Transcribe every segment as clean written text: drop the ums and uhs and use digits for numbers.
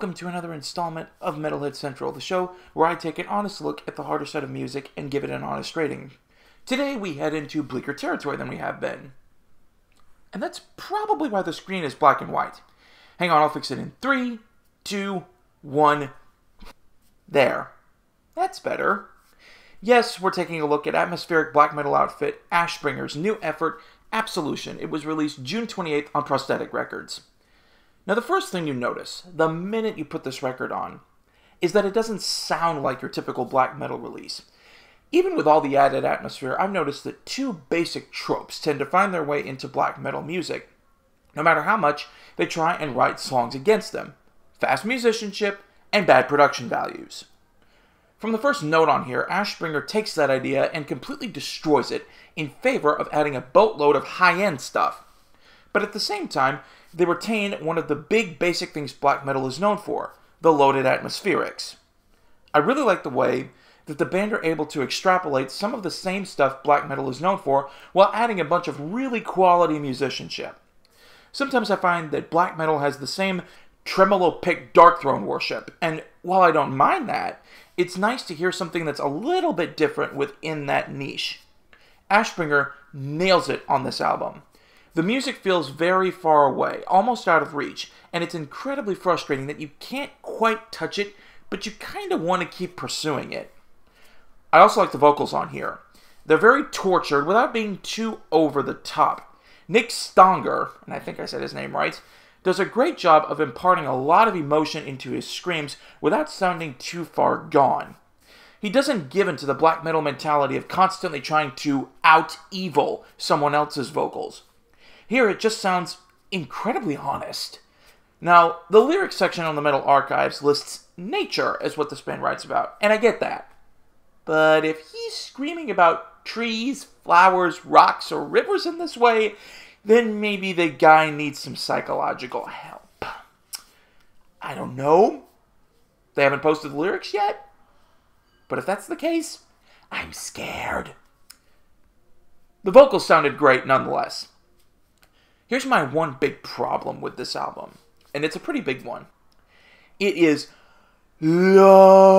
welcome to another installment of Metalhead Central, the show where I take an honest look at the harder side of music and give it an honest rating. Today we head into bleaker territory than we have been. And that's probably why the screen is black and white. Hang on, I'll fix it in 3, 2, 1. There. That's better. Yes, we're taking a look at atmospheric black metal outfit Ashbringer's new effort, Absolution. It was released June 28th on Prosthetic Records. Now, the first thing you notice, the minute you put this record on, is that it doesn't sound like your typical black metal release. Even with all the added atmosphere, I've noticed that two basic tropes tend to find their way into black metal music, no matter how much they try and write songs against them: fast musicianship and bad production values. From the first note on here, Ashbringer takes that idea and completely destroys it in favor of adding a boatload of high-end stuff. But at the same time, they retain one of the big basic things black metal is known for, the loaded atmospherics. I really like the way that the band are able to extrapolate some of the same stuff black metal is known for while adding a bunch of really quality musicianship. Sometimes I find that black metal has the same tremolo-picked Dark Throne worship, and while I don't mind that, it's nice to hear something that's a little bit different within that niche. Ashbringer nails it on this album. The music feels very far away, almost out of reach, and it's incredibly frustrating that you can't quite touch it, but you kind of want to keep pursuing it. I also like the vocals on here. They're very tortured without being too over the top. Nick Stonger, and I think I said his name right, does a great job of imparting a lot of emotion into his screams without sounding too far gone. He doesn't give in to the black metal mentality of constantly trying to out-evil someone else's vocals. Here, it just sounds incredibly honest. Now, the lyrics section on the Metal Archives lists nature as what this band writes about, and I get that. But if he's screaming about trees, flowers, rocks, or rivers in this way, then maybe the guy needs some psychological help. I don't know. They haven't posted the lyrics yet. But if that's the case, I'm scared. The vocals sounded great nonetheless. Here's my one big problem with this album, and it's a pretty big one. It is long.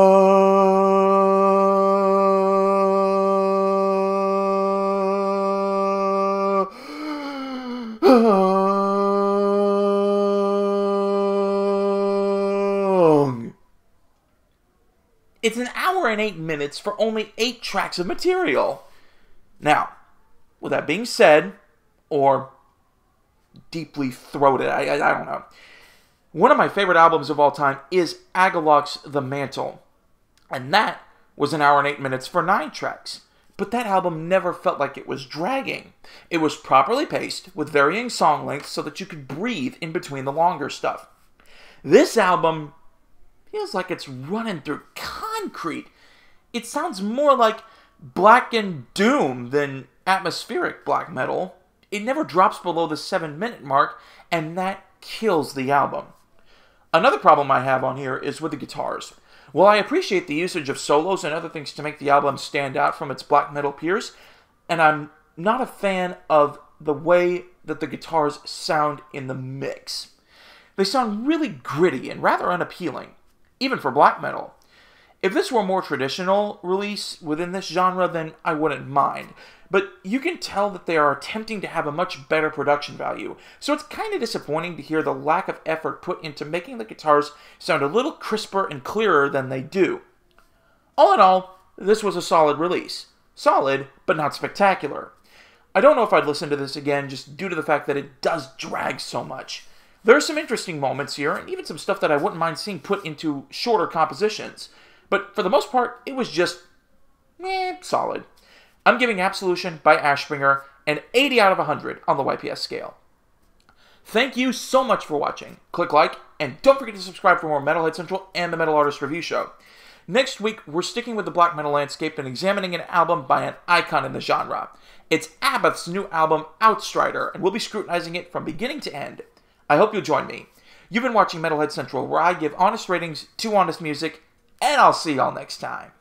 It's an hour and 8 minutes for only 8 tracks of material. Now, with that being said, or deeply throated, I don't know. One of my favorite albums of all time is Agaloc's The Mantle, and that was an hour and 8 minutes for 9 tracks. But that album never felt like it was dragging. It was properly paced, with varying song lengths so that you could breathe in between the longer stuff. This album feels like it's running through concrete. It sounds more like Black and Doom than atmospheric black metal. It never drops below the 7-minute mark, and that kills the album. Another problem I have on here is with the guitars. While I appreciate the usage of solos and other things to make the album stand out from its black metal peers, and I'm not a fan of the way that the guitars sound in the mix. They sound really gritty and rather unappealing, even for black metal. If this were a more traditional release within this genre, then I wouldn't mind. But you can tell that they are attempting to have a much better production value, so it's kind of disappointing to hear the lack of effort put into making the guitars sound a little crisper and clearer than they do. All in all, this was a solid release. Solid, but not spectacular. I don't know if I'd listen to this again just due to the fact that it does drag so much. There are some interesting moments here, and even some stuff that I wouldn't mind seeing put into shorter compositions. But for the most part, it was just, solid. I'm giving Absolution by Ashbringer an 80 out of 100 on the YPS scale. Thank you so much for watching. Click like, and don't forget to subscribe for more Metalhead Central and the Metal Artist Review Show. Next week, we're sticking with the black metal landscape and examining an album by an icon in the genre. It's Abath's new album, Outstrider, and we'll be scrutinizing it from beginning to end. I hope you'll join me. You've been watching Metalhead Central, where I give honest ratings to honest music, and I'll see y'all next time.